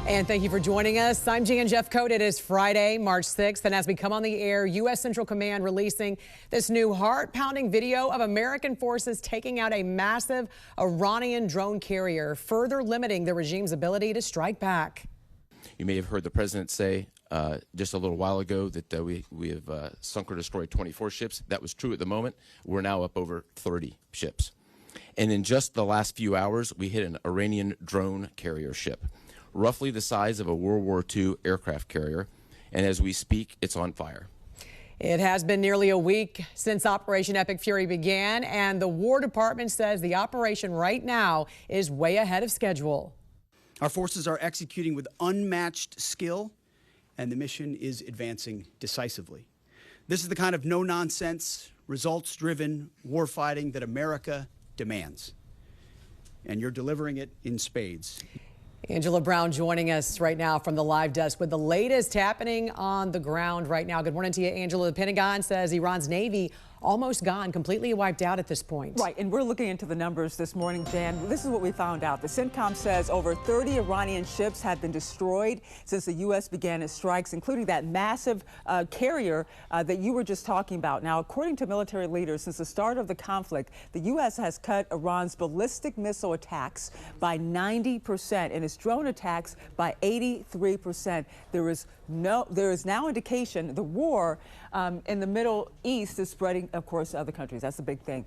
And thank you for joining us. I'm Jan Jeffcoat. It is Friday, March 6th. And as we come on the air, U.S. Central Command releasing this new heart-pounding video of American forces taking out a massive Iranian drone carrier, further limiting the regime's ability to strike back. You may have heard the president say just a little while ago that we have sunk or destroyed 24 ships. That was true at the moment. We're now up over 30 ships. And in just the last few hours, we hit an Iranian drone carrier ship, roughly the size of a World War II aircraft carrier. And as we speak, it's on fire. It has been nearly a week since Operation Epic Fury began, and the War Department says the operation right now is way ahead of schedule. Our forces are executing with unmatched skill, and the mission is advancing decisively. This is the kind of no-nonsense, results-driven warfighting that America demands, and you're delivering it in spades. Angela Brown joining us right now from the live desk with the latest happening on the ground right now. Good morning to you, Angela. The Pentagon says Iran's Navy almost gone, completely wiped out at this point. Right, and we're looking into the numbers this morning, Jan. This is what we found out. The CENTCOM says over 30 Iranian ships have been destroyed since the U.S. began its strikes, including that massive carrier that you were just talking about. Now, according to military leaders, since the start of the conflict, the U.S. has cut Iran's ballistic missile attacks by 90% and its drone attacks by 83%. There is now indication the war in the Middle East is spreading, of course, to other countries. That's the big thing.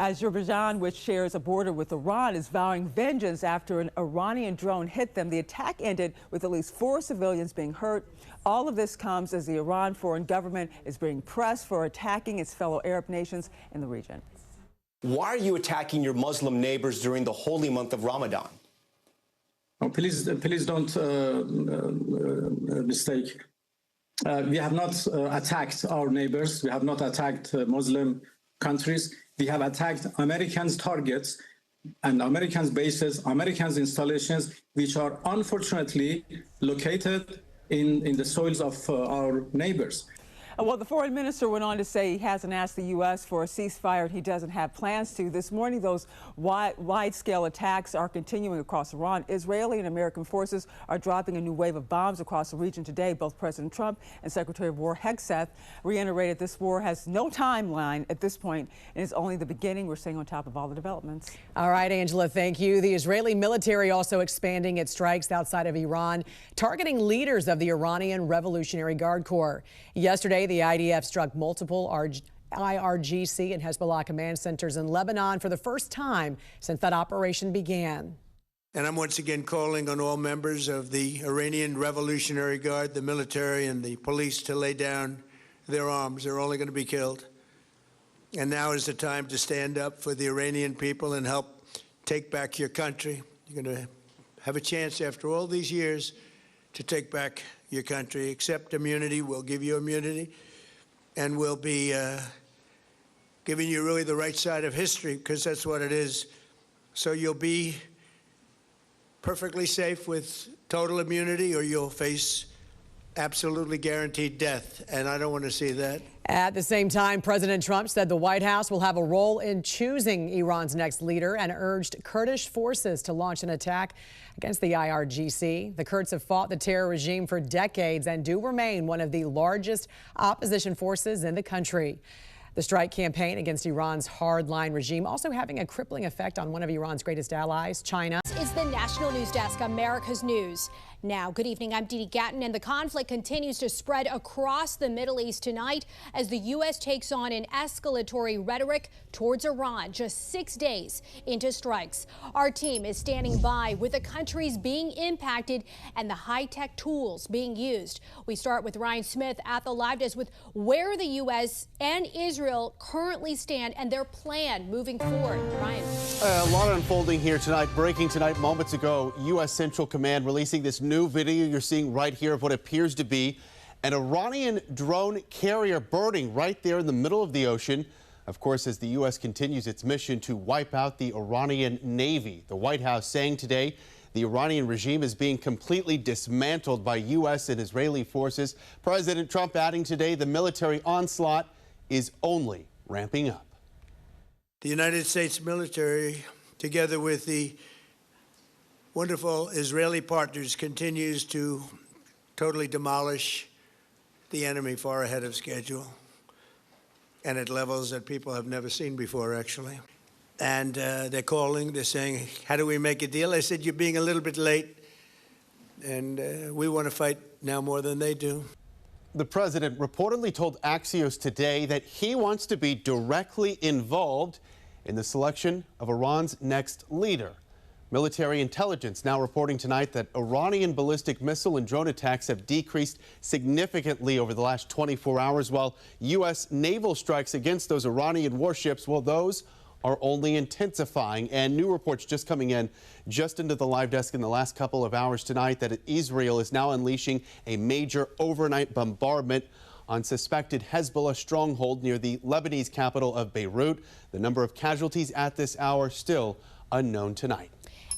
Azerbaijan, which shares a border with Iran, is vowing vengeance after an Iranian drone hit them. The attack ended with at least 4 civilians being hurt. All of this comes as the Iran foreign government is being pressed for attacking its fellow Arab nations in the region. Why are you attacking your Muslim neighbors during the holy month of Ramadan? Oh, please don't mistake. We have not attacked our neighbors. We have not attacked Muslim countries. We have attacked Americans' targets and Americans' bases, Americans' installations, which are unfortunately located in the soils of our neighbors. Well, the foreign minister went on to say he hasn't asked the U.S. for a ceasefire and he doesn't have plans to. This morning, those wide-scale attacks are continuing across Iran. Israeli and American forces are dropping a new wave of bombs across the region today. Both President Trump and Secretary of War Hegseth reiterated this war has no timeline at this point and is only the beginning. We're staying on top of all the developments. All right, Angela, thank you. The Israeli military also expanding its strikes outside of Iran, targeting leaders of the Iranian Revolutionary Guard Corps. Yesterday, the IDF struck multiple IRGC and Hezbollah command centers in Lebanon for the first time since that operation began. And I'm once again calling on all members of the Iranian Revolutionary Guard, the military and the police, to lay down their arms. They're only going to be killed. And now is the time to stand up for the Iranian people and help take back your country. You're going to have a chance after all these years to take back your country. Accept immunity. We'll give you immunity. And we'll be giving you really the right side of history, because that's what it is. So you'll be perfectly safe with total immunity, or you'll face absolutely guaranteed death. And I don't want to see that. At the same time, President Trump said the White House will have a role in choosing Iran's next leader and urged Kurdish forces to launch an attack against the IRGC. The Kurds have fought the terror regime for decades and do remain one of the largest opposition forces in the country. The strike campaign against Iran's hardline regime also having a crippling effect on one of Iran's greatest allies, China. This is the National News Desk, America's News. Now, good evening. I'm Dee Gatton, and the conflict continues to spread across the Middle East tonight as the U.S. takes on an escalatory rhetoric towards Iran just 6 days into strikes. Our team is standing by with the countries being impacted and the high-tech tools being used. We start with Ryan Smith at the live desk with where the U.S. and Israel currently stand and their plan moving forward. Ryan. A lot unfolding here tonight. Breaking tonight moments ago, U.S. Central Command releasing this new video you're seeing right here of what appears to be an Iranian drone carrier burning right there in the middle of the ocean. Of course, as the U.S. continues its mission to wipe out the Iranian Navy. The White House saying today the Iranian regime is being completely dismantled by U.S. and Israeli forces. President Trump adding today the military onslaught is only ramping up. The United States military, together with the wonderful Israeli partners continues to totally demolish the enemy far ahead of schedule and at levels that people have never seen before, actually. And they're calling, they're saying, how do we make a deal? I said, you're being a little bit late, and we want to fight now more than they do. The president reportedly told Axios today that he wants to be directly involved in the selection of Iran's next leader. Military intelligence now reporting tonight that Iranian ballistic missile and drone attacks have decreased significantly over the last 24 hours, while U.S. naval strikes against those Iranian warships, well, those are only intensifying. And new reports just coming in just into the live desk in the last couple of hours tonight that Israel is now unleashing a major overnight bombardment on suspected Hezbollah stronghold near the Lebanese capital of Beirut. The number of casualties at this hour still unknown tonight.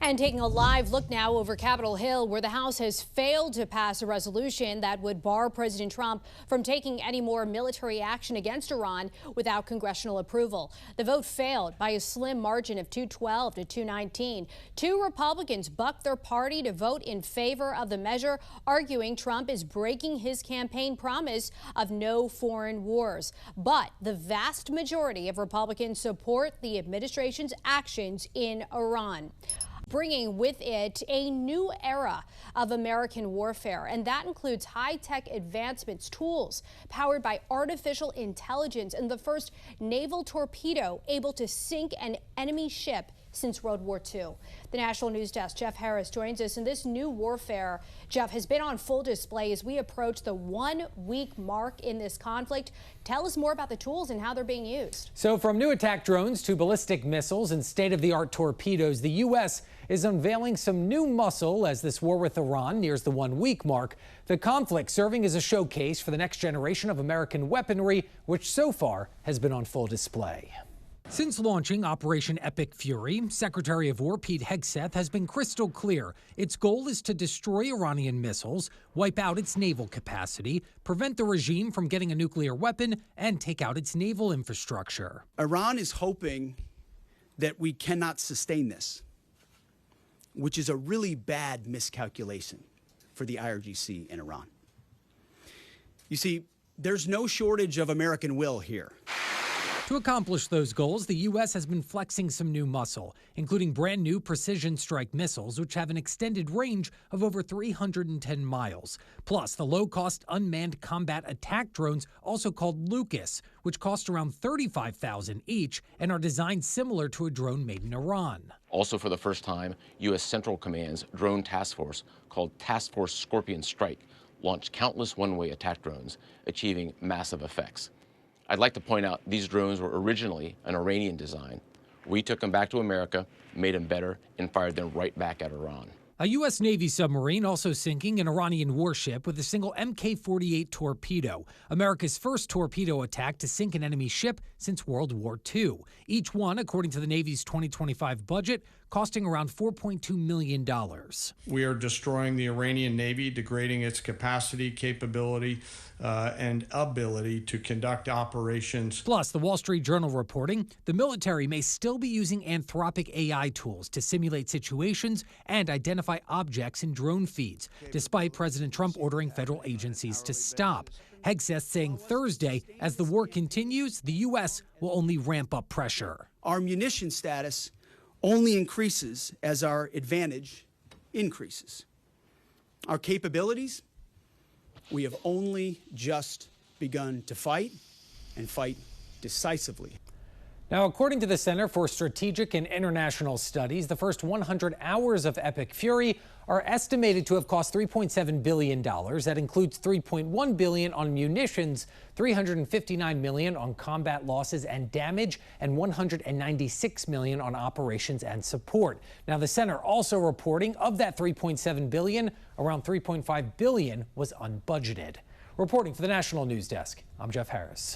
And taking a live look now over Capitol Hill, where the House has failed to pass a resolution that would bar President Trump from taking any more military action against Iran without congressional approval. The vote failed by a slim margin of 212 to 219. Two Republicans bucked their party to vote in favor of the measure, arguing Trump is breaking his campaign promise of no foreign wars. But the vast majority of Republicans support the administration's actions in Iran, bringing with it a new era of American warfare. And that includes high-tech advancements, tools powered by artificial intelligence, and the first naval torpedo able to sink an enemy ship since World War II. The National News Desk, Jeff Harris, joins us. And this new warfare, Jeff, has been on full display as we approach the 1-week mark in this conflict. Tell us more about the tools and how they're being used. So from new attack drones to ballistic missiles and state-of-the-art torpedoes, the U.S. is unveiling some new muscle as this war with Iran nears the 1-week mark. The conflict serving as a showcase for the next generation of American weaponry, which so far has been on full display. Since launching Operation Epic Fury, Secretary of War Pete Hegseth has been crystal clear. Its goal is to destroy Iranian missiles, wipe out its naval capacity, prevent the regime from getting a nuclear weapon, and take out its naval infrastructure. Iran is hoping that we cannot sustain this, which is a really bad miscalculation for the IRGC in Iran. You see, there's no shortage of American will here. To accomplish those goals, the U.S. has been flexing some new muscle, including brand new precision strike missiles, which have an extended range of over 310 miles. Plus, the low-cost unmanned combat attack drones, also called Lucas, which cost around $35,000 each and are designed similar to a drone made in Iran. Also, for the first time, U.S. Central Command's drone task force, called Task Force Scorpion Strike, launched countless one-way attack drones, achieving massive effects. I'd like to point out these drones were originally an Iranian design. We took them back to America, made them better, and fired them right back at Iran. A U.S. Navy submarine also sinking an Iranian warship with a single Mk-48 torpedo, America's first torpedo attack to sink an enemy ship since World War II. Each one, according to the Navy's 2025 budget, costing around $4.2 million. We are destroying the Iranian Navy, degrading its capacity, capability, and ability to conduct operations. Plus, the Wall Street Journal reporting the military may still be using Anthropic AI tools to simulate situations and identify objects in drone feeds, despite President Trump ordering federal agencies to stop. Hegseth saying Thursday, as the war continues, the U.S. will only ramp up pressure. Our munition status only increases as our advantage increases. Our capabilities, we have only just begun to fight, and fight decisively. Now, according to the Center for Strategic and International Studies, the first 100 hours of Epic Fury are estimated to have cost $3.7 billion. That includes $3.1 billion on munitions, $359 million on combat losses and damage, and $196 million on operations and support. Now, the center also reporting of that $3.7 billion, around $3.5 billion was unbudgeted. Reporting for the National News Desk, I'm Jeff Harris.